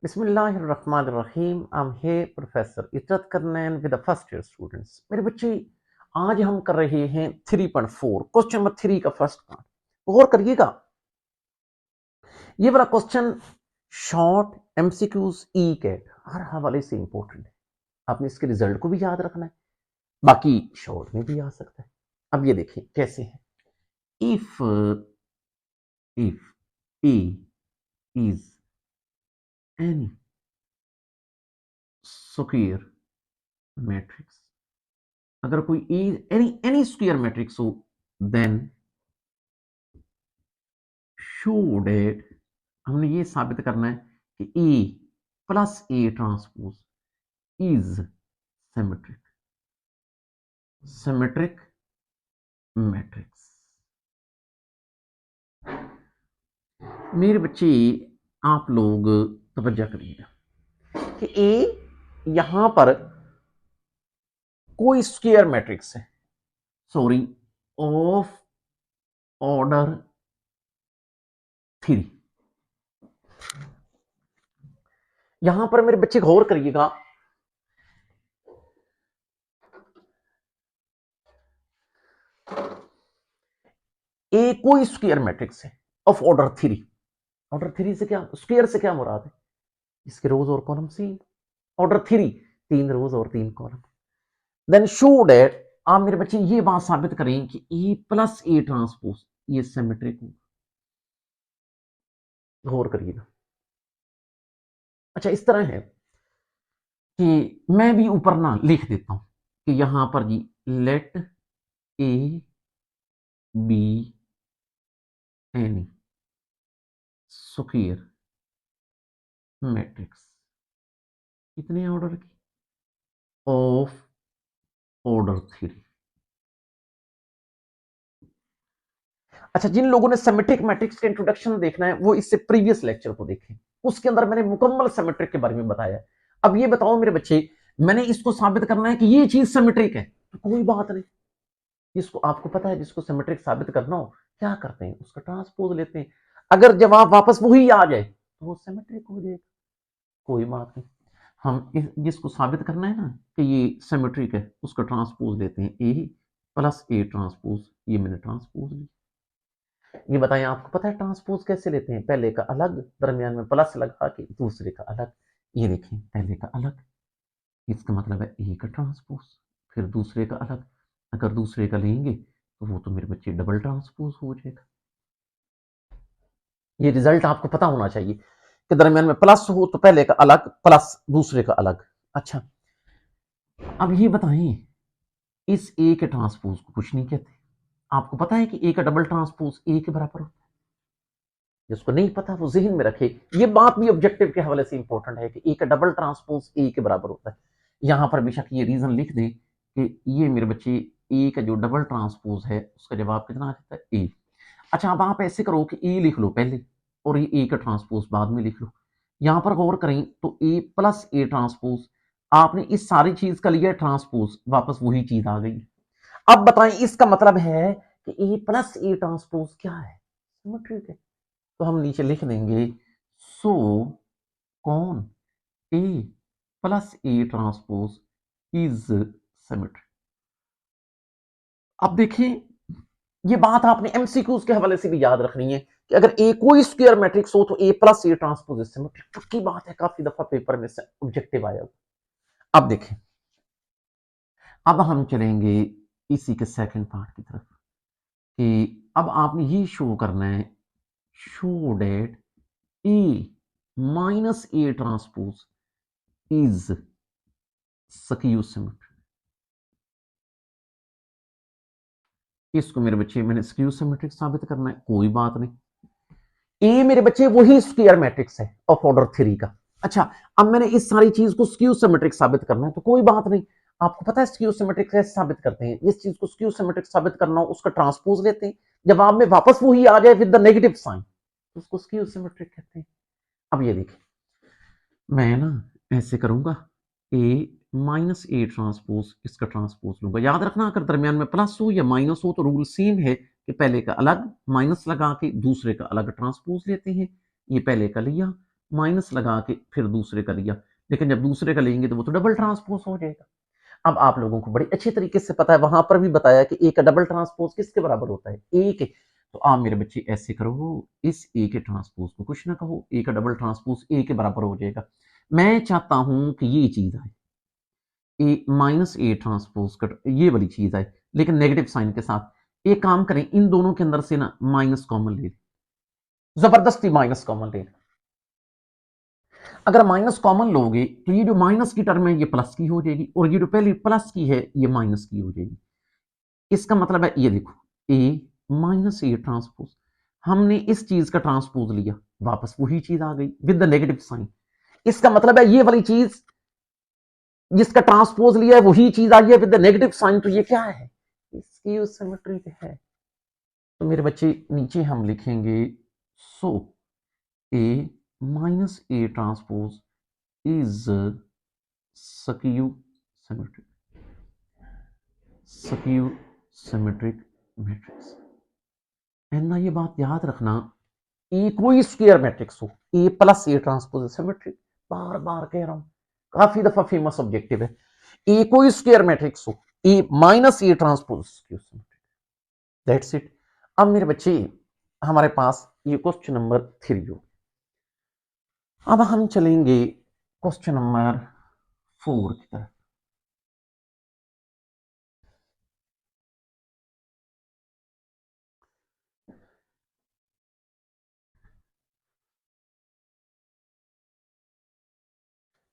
बिस्मिल्लाहिर्रहमानिर्रहीम। I'm here Professor Itrat करनैन with the first year students। मेरे बच्चे, आज हम कर रहे हैं 3.4 क्वेश्चन नंबर 3 का फर्स्ट पार्ट। गौर करिएगा, ये वाला question short MCQs ECAT हर हवाले से इंपॉर्टेंट है। आपने इसके रिजल्ट को भी याद रखना है, बाकी शॉर्ट में भी आ सकता है। अब ये देखिए कैसे है। If A is any square matrix, अगर कोई एनी स्क्वायर मैट्रिक्स हो, देन शो डेट, हमने ये साबित करना है कि A plus A transpose is symmetric matrix. मेरे बच्चे, आप लोग तवज्जो करिएगा कि ए यहां पर कोई स्क्वायर मैट्रिक्स है, सॉरी, ऑफ ऑर्डर 3। यहां पर मेरे बच्चे गौर करिएगा, ए कोई स्क्वायर मैट्रिक्स है ऑफ ऑर्डर 3। ऑर्डर 3 से क्या, स्क्वायर से क्या मुराद है? इसके रोज और कॉलम सेम। ऑर्डर 3 3 रोज और 3 कॉलम। देन शो दैट, आप मेरे बच्चे ये बात साबित करें कि ए प्लस ए ट्रांसपोज ये सिमेट्रिक हो। गौर करिएगा। अच्छा, इस तरह है कि मैं भी ऊपर ना लिख देता हूं कि यहां पर जी let A B any square matrix कितने ऑर्डर की, ऑफ ऑर्डर 3। अच्छा, जिन लोगों ने सिमेट्रिक मैट्रिक्स के इंट्रोडक्शन देखना है वो इससे प्रीवियस लेक्चर को देखें, उसके अंदर मैंने मुकम्मल सिमेट्रिक के बारे में बताया है। अब ये बताओ मेरे बच्चे, मैंने इसको साबित करना है कि ये चीज सिमेट्रिक है, तो कोई बात नहीं। जिसको आपको पता है, जिसको सिमेट्रिक साबित करना हो, क्या करते हैं, उसका ट्रांसपोज लेते हैं। अगर जवाब वापस वही आ जाए तो वो सिमेट्रिक हो जाएगा, कोई बात नहीं। हम जिसको साबित करना है ना कि ये सिमेट्रिक है, उसका ट्रांसपोज लेते हैं, ए प्लस ए ट्रांसपोज। ये मैंने ट्रांसपोज लिया। ये बताएं, आपको पता है ट्रांसपोज कैसे लेते हैं? पहले का अलग, दरमियान में प्लस लगा के दूसरे का अलग। ये देखें, पहले का अलग, इसका मतलब है ए का ट्रांसपोज, फिर दूसरे का अलग। अगर दूसरे का लेंगे तो वो तो मेरे बच्चे डबल ट्रांसपोज हो जाएगा। ये रिजल्ट आपको पता होना चाहिए कि दरमियान में प्लस हो तो पहले का अलग प्लस दूसरे का अलग। अच्छा, अब ये बताएं, इस ए के ट्रांसपोज को कुछ नहीं कहते। आपको पता है कि ए का डबल ट्रांसपोज ए के बराबर होता है। जिसको नहीं पता वो जहन में रखे, ये बात भी ऑब्जेक्टिव के हवाले से इंपॉर्टेंट है कि ए का डबल ट्रांसपोज ए के बराबर होता है। यहां पर बेशक ये रीजन लिख दें कि ये मेरे बच्चे ए का जो डबल ट्रांसपोज है उसका जवाब कितना आ जाता है, ए। अच्छा, अब आप ऐसे करो कि ए लिख लो पहले और ये ए का ट्रांसपोज बाद में लिख लो। यहां पर गौर करें तो ए प्लस ए ट्रांसपोज, आपने इस सारी चीज का लिया ट्रांसपोज, वापस वही चीज आ गई। अब बताएं, इसका मतलब है कि ए प्लस ए ट्रांसपोज क्या है, सिमेट्रिक है। तो हम नीचे लिख देंगे, सो कौन, A plus A transpose is symmetric. अब देखिए, ये बात आपने एमसीक्यूज के हवाले से भी याद रखनी है कि अगर ए कोई स्क्वायर मैट्रिक्स हो तो A plus A transpose is symmetric. पक्की बात है, काफी दफा पेपर में से ऑब्जेक्टिव आया। अब देखें, अब हम चलेंगे इसी के सेकंड पार्ट की तरफ कि अब आपने ये शो करना है, show that A minus A transpose is skew symmetric. इसको मेरे बच्चे मैंने स्क्यू सिमेट्रिक साबित करना है, कोई बात नहीं। ए मेरे बच्चे वही स्क्वायर मैट्रिक्स है ऑफ ऑर्डर 3 का। अच्छा, अब मैंने इस सारी चीज को स्क्यू सिमेट्रिक साबित करना है, तो कोई बात नहीं। आपको पता है स्क्यू सिमेट्रिक कैसे साबित करते हैं? इस चीज को स्क्यू सिमेट्रिक साबित करना हो, उसका ट्रांसपोज लेते हैं, जवाब में वापस वही आ जाए विद द नेगेटिव साइन, तो उसको स्क्यू सिमेट्रिक कहते हैं। अब ये देखिए, मैं ना ऐसे करूंगा, ए माइनस ए ट्रांसपोज, इसका ट्रांसपोज लूंगा। याद रखना, अगर दरमियान में प्लस हो या माइनस हो तो रूल सेम है कि पहले का अलग माइनस लगा के दूसरे का अलग ट्रांसपोज लेते हैं। ये पहले का लिया, माइनस लगा के फिर दूसरे का लिया, लेकिन जब दूसरे का लेंगे तो वो तो डबल ट्रांसपोज हो जाएगा। अब आप लोगों को बड़ी अच्छी तरीके से पता है, वहां पर भी बताया कि ए का डबल ट्रांसपोज किसके बराबर होता है, ए के। तो आप मेरे बच्चे ऐसे करो, इस ए के ट्रांसपोज को कुछ ना कहो, ए का डबल ट्रांसपोज ए के बराबर हो जाएगा। मैं चाहता हूं कि ये चीज आए, ए माइनस ए ट्रांसपोज का ये वाली चीज आए, लेकिन नेगेटिव साइन के साथ। एक काम करें, इन दोनों के अंदर से ना माइनस कॉमन ले लें, जबरदस्ती माइनस कॉमन ले लें। अगर माइनस कॉमन लोगे तो ये जो माइनस की टर्म है ये प्लस की हो जाएगी, और ये जो पहली प्लस की है ये माइनस की हो जाएगी। इसका मतलब है ये देखो, ए माइनस ए ट्रांसपोज, हमने इस चीज का ट्रांसपोज लिया, वापस वही चीज आ गई विद द नेगेटिव साइन। इसका मतलब है ये वाली चीज जिसका ट्रांसपोज लिया है वही चीज आई है विद द नेगेटिव साइन, तो ये क्या है, इसकी उस सिमेट्री पे है। तो मेरे बच्चे नीचे हम लिखेंगे, so A minus A transpose is skew symmetric, skew symmetric matrix। And ना ये बात याद रखना, ए कोई स्क्वायर मैट्रिक्स हो, ए प्लस ए ट्रांसपोज सिमेट्रिक, बार बार कह रहा हूं, काफी दफा फेमस ऑब्जेक्टिव है। ए कोई स्क्वायर मैट्रिक्स हो, A minus A transpose skew symmetric, that's it. अब मेरे बच्चे हमारे पास ये क्वेश्चन नंबर 3 हो। अब हम चलेंगे क्वेश्चन नंबर 4 की तरफ।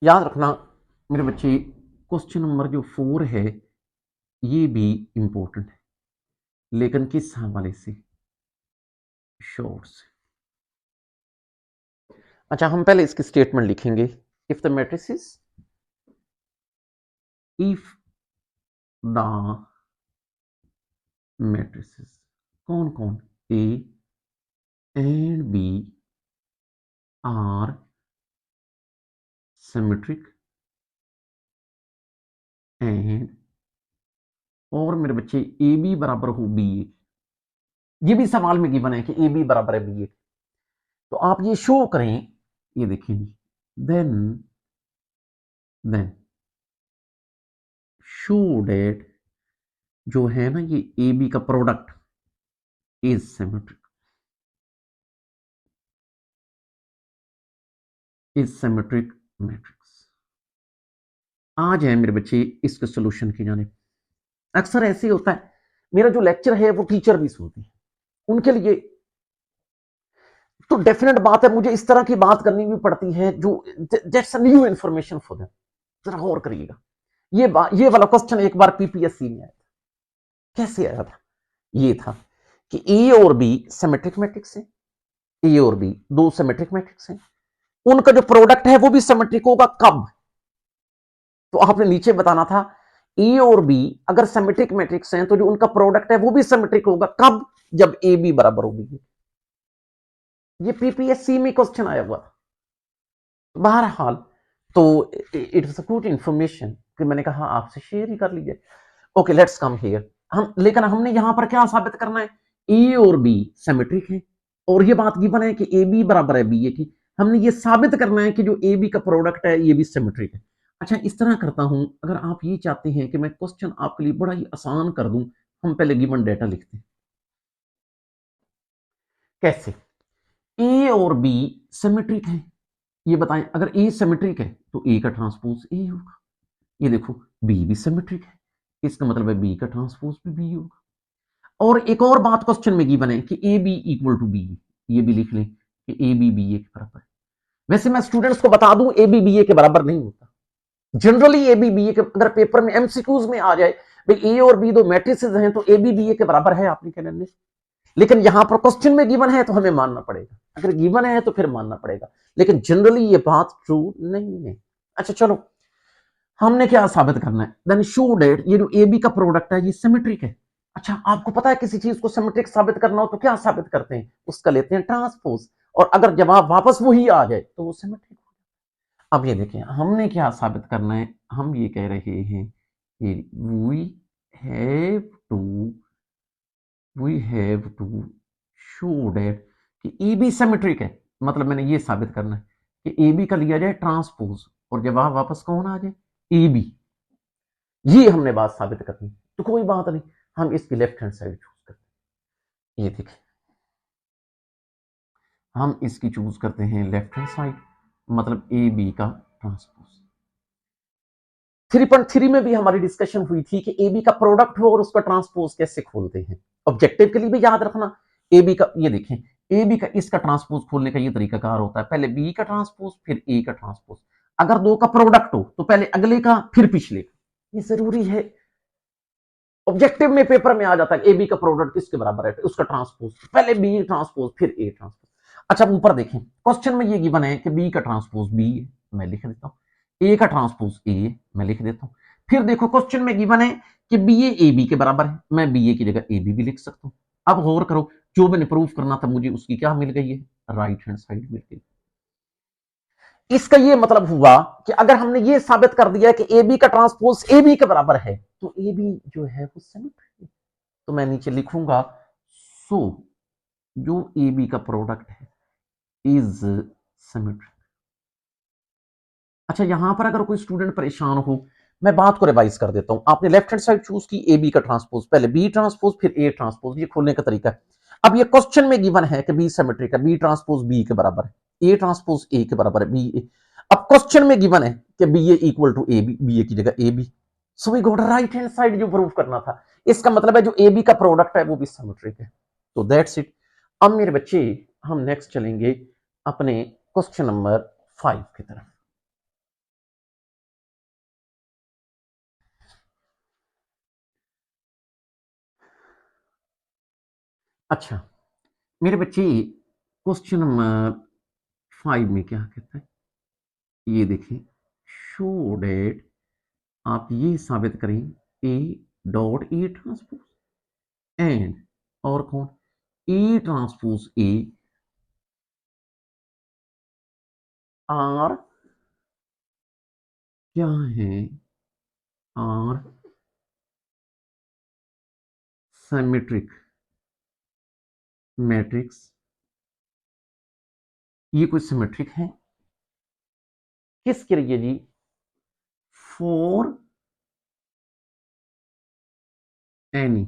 याद रखना मेरे बच्चे, क्वेश्चन नंबर जो 4 है ये भी इंपॉर्टेंट है, लेकिन किस हवाले से, शॉर्ट से। अच्छा, हम पहले इसकी स्टेटमेंट लिखेंगे, if the matrices, if the matrices, कौन कौन, A and B are symmetric and, और मेरे बच्चे ए बी बराबर हो बी ए, ये भी सवाल में गिवन है कि ए बी बराबर है बी ए, तो आप ये शो करें, ये देखिए, देन देन शो डेट जो है ना ये ए बी का product is symmetric, is symmetric matrix. आ जाए मेरे बच्चे इसके सोल्यूशन की जाने। अक्सर ऐसे ही होता है, मेरा जो लेक्चर है वो टीचर भी सुनती है, उनके लिए तो डेफिनेट बात है मुझे इस तरह की बात करनी भी पड़ती है जो that's a new information for them. जरा गौर करिएगा, ये वाला क्वेश्चन एक बार पीपीएससी में आया था। कैसे आया था, ये था कि ए और बी सिमेट्रिक मैट्रिक्स है, ए और बी दो सिमेट्रिक मैट्रिक्स हैं, उनका जो प्रोडक्ट है वो भी सिमेट्रिक होगा, कब, तो आपने नीचे बताना था ए और बी अगर सिमेट्रिक मैट्रिक्स हैं तो जो उनका प्रोडक्ट है वो भी सिमेट्रिक होगा, कब, जब ए बी बराबर होगी। ये पीपीएससी में क्वेश्चन आया हुआ था। बहरहाल तो it was a good information कि मैंने कहा आपसे शेयर ही कर लीजिए। Okay, let's come here. हम लेकिन हमने यहां पर क्या साबित करना है, ए और बी सिमेट्रिक है, और ये बात गिवन है कि ए बी बराबर है बी ए की। हमने ये साबित करना है कि जो ए बी का प्रोडक्ट है ये भी सिमेट्रिक है। अच्छा, इस तरह करता हूं, अगर आप ये चाहते हैं कि मैं क्वेश्चन आपके लिए बड़ा ही आसान कर दूं, हम पहले गिवन डेटा लिखते हैं। कैसे, ए और बी सिमेट्रिक है, ये बताएं, अगर ए सिमेट्रिक है तो ए का ट्रांसपोज ए होगा। ये देखो, बी भी सिमेट्रिक है, इसका मतलब है बी का ट्रांसपोज भी बी होगा। और एक और बात क्वेश्चन में गिवन है कि A B equal to B, ये भी लिख लें कि ए बी बी ए के बराबर है। वैसे मैं स्टूडेंट्स को बता दूं, ए बी बी ए के बराबर नहीं होता। जनरली ए बी बी ए के अगर पेपर में एमसीक्यूज में आ जाए भाई ए और बी दो मैट्रिसेस हैं तो ए बी बी ए के बराबर है, आपने कहना नहीं, लेकिन यहां पर क्वेश्चन में गिवन है तो हमें मानना पड़ेगा, अगर गिवन है तो फिर मानना पड़ेगा, लेकिन जनरली ये बात ट्रू नहीं है। अच्छा चलो, हमने क्या साबित करना है, देन शो दैट ये जो ए बी का प्रोडक्ट है ये सिमेट्रिक है। अच्छा, आपको पता है किसी चीज को सिमेट्रिक साबित करना हो तो क्या साबित करते हैं, उसका लेते हैं ट्रांसपोज, और अगर जवाब वापस वही आ जाए तो वो सिमेट्रिक। अब ये देखिए हमने क्या साबित करना है, हम ये कह रहे हैं कि have to we have to show that कि ए बी सिमेट्रिक है, मतलब मैंने ये साबित करना है कि ए बी का लिया जाए ट्रांसपोज और जवाब वापस कौन आ जाए, ए बी। ये हमने बात साबित करनी, तो कोई बात नहीं, हम इसकी लेफ्ट हैंड साइड चूज करते हैं। ये देखिए, हम इसकी चूज करते हैं लेफ्ट हैंड साइड, मतलब ए बी का ट्रांसपोज। 3.3 में भी हमारी डिस्कशन हुई थी कि ए बी का प्रोडक्ट हो और उसका ट्रांसपोज कैसे खोलते हैं। ऑब्जेक्टिव के लिए भी याद रखना, ए बी का, ये देखें, ए बी का इसका ट्रांसपोज खोलने का ये तरीकाकार होता है, पहले बी का ट्रांसपोज फिर ए का ट्रांसपोज। अगर दो का प्रोडक्ट हो तो पहले अगले का फिर पिछले का, ये जरूरी है। ऑब्जेक्टिव में पेपर में आ जाता है ए बी का प्रोडक्ट किसके बराबर है, उसका ट्रांसपोज, पहले बी ट्रांसपोज फिर ए ट्रांसपोज। अच्छा, अब ऊपर देखें, क्वेश्चन में ये गिवन है कि बी का ट्रांसपोज बी है, मैं लिख देता हूं, ए का ट्रांसपोज ए, मैं लिख देता हूं। फिर देखो क्वेश्चन में गिवन है कि बी ए बी के बराबर है, मैं बी ए की जगह ए बी भी लिख सकता हूं। अब गौर करो, जो मैंने प्रूफ करना था मुझे उसकी क्या मिल गई है, राइट हैंड साइड मिल गई। इसका ये मतलब हुआ कि अगर हमने ये साबित कर दिया कि ए बी का ट्रांसपोज ए बी के बराबर है, तो ए बी जो है वो सिमेट्रिक है। तो मैं नीचे लिखूंगा, सो जो ए बी का प्रोडक्ट है इज सिमेट्रिक। अच्छा, यहां पर अगर कोई स्टूडेंट परेशान हो, मैं बात को रिवाइज कर देता हूं। आपने लेफ्ट हैंड साइड चूज की, ए बी का ट्रांसपोज, पहले बी ट्रांसपोज फिर ए ट्रांसपोज, ये खोलने का तरीका है। अब ये क्वेश्चन में गिवन है कि बी सिमेट्रिक है, बी ट्रांसपोज बी के बराबर है, ए ट्रांसपोज ए के बराबर है, बी ए। अब क्वेश्चन में गिवन है कि B A equal to A B, B A की जगह A B. So we got right hand side जो प्रूव करना था। इसका मतलब है जो ए बी का प्रोडक्ट है वो भी सिमेट्रिक है। तो दैट्स इट। अब मेरे बच्चे, हम नेक्स्ट चलेंगे अपने क्वेश्चन नंबर 5 की तरफ। अच्छा मेरे बच्चे, क्वेश्चन नंबर 5 में क्या कहता है, ये देखें, शो डेट, आप ये साबित करें ए डॉट ए ट्रांसपोज एंड, और कौन, ए ट्रांसपोज ए आर क्या है, आर सिमेट्रिक मैट्रिक्स। ये कोई सिमेट्रिक है किसके लिए जी, for any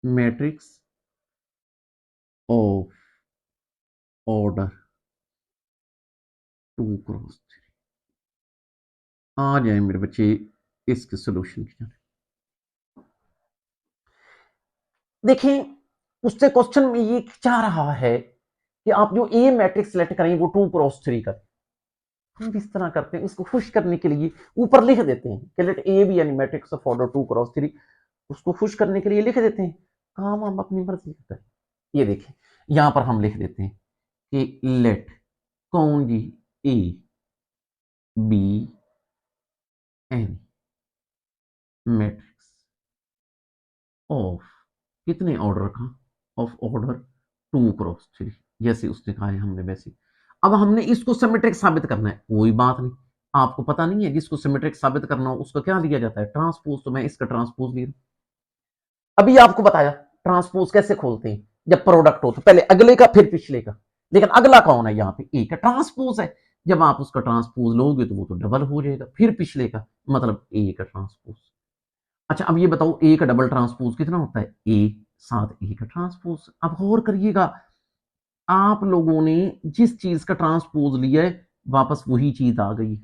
matrix of order 2x3। आ जाए मेरे बच्चे इसके सोल्यूशन की जाने। देखें, उससे क्वेश्चन में ये चाह रहा है कि आप जो ए मैट्रिक्स सेलेक्ट करें वो 2x3 का। हम इस तरह करते हैं, उसको खुश करने के लिए ऊपर लिख देते हैं कि लेट ए बी यानी मैट्रिक्स ऑफ ऑर्डर 2x3, उसको खुश करने के लिए लिख देते हैं। काम हम अपनी मर्जी करते हैं। ये देखें, यहां पर हम लिख देते हैं कि लेट कौन जी, A B an matrix of कितने ऑर्डर का, ऑफ ऑर्डर 2x3, जैसे उसने कहा है हमने वैसे। अब हमने इसको सिमेट्रिक साबित करना है, कोई बात नहीं, आपको पता नहीं है जिसको सिमेट्रिक साबित करना हो उसका क्या लिया जाता है, ट्रांसपोज। तो मैं इसका ट्रांसपोज ले रहा हूं। अभी आपको बताया ट्रांसपोज कैसे खोलते हैं, जब प्रोडक्ट हो तो पहले अगले का फिर पिछले का, लेकिन अगला कौन है, यहाँ पे ए का ट्रांसपोज है। जब आप उसका ट्रांसपोज लोगे तो वो तो डबल हो जाएगा, फिर पिछले का, मतलब ए का ट्रांसपोज। अच्छा, अब ये बताओ ए का डबल ट्रांसपोज कितना होता है, ए साथ ए का ट्रांसपोज। अब गौर करिएगा, आप लोगों ने जिस चीज का ट्रांसपोज लिया है वापस वही चीज आ गई।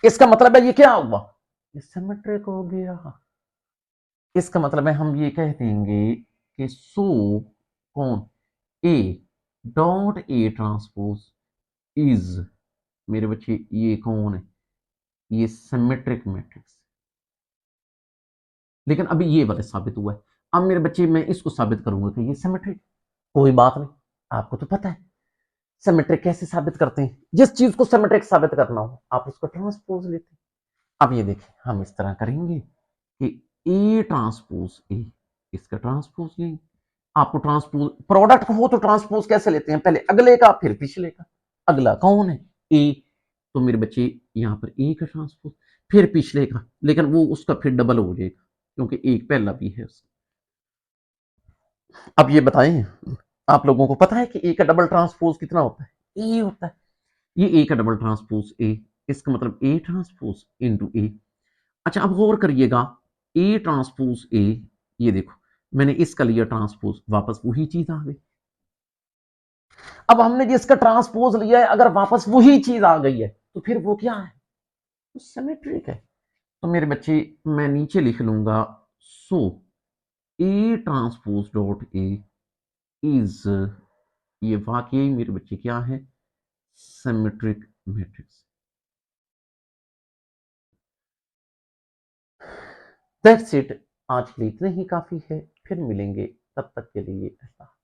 इसका मतलब है ये क्या हुआ, ये सिमेट्रिक हो गया। इसका मतलब है हम ये कह देंगे कि सो कौन, ए डॉट ए ट्रांसपोज इज, मेरे बच्चे ये कौन है, ये सिमेट्रिक मैट्रिक्स। लेकिन अभी ये वाला साबित हुआ है, अब मेरे बच्चे मैं इसको साबित करूंगा कि ये सिमेट्रिक। कोई बात नहीं, आपको तो पता है सिमेट्रिक कैसे साबित करते हैं, जिस चीज को सिमेट्रिक साबित करना हो आप उसको ट्रांसपोज लेते हैं। अब ये देखिए, हम इस तरह करेंगे कि ए ट्रांसपोज ए, इसका ट्रांसपोज लेंगे। आपको ट्रांसपोज प्रोडक्ट हो तो ट्रांसपोज कैसे लेते हैं, पहले अगले का फिर पिछले का। अगला कौन है, ए, तो मेरे बच्चे यहां पर ए का ट्रांसपोज फिर पिछले का, लेकिन वो उसका फिर डबल हो जाएगा क्योंकि एक पहला भी है उसका। अब ये बताएं, आप लोगों को पता है कि ए का डबल ट्रांसपोज कितना होता है, ए होता है, ये ए का डबल ट्रांसपोज ए, इसका मतलब ए ट्रांसपोज इनटू ए। अच्छा अब गौर करिएगा, ए ट्रांसपोज ए, ये देखो मैंने इसका लिया ट्रांसपोज, वापस वही चीज आ गई। अब हमने जिसका ट्रांसपोज लिया है अगर वापस वही चीज आ गई है तो फिर वो क्या है, सिमेट्रिक है। तो मेरे बच्चे मैं नीचे लिख लूंगा, so A transpose dot A is, ये वाकई मेरे बच्चे क्या है, सिमेट्रिक मैट्रिक्स। दैट्स इट, आज के लिए इतना ही काफी है, फिर मिलेंगे, तब तक के लिए ऐसा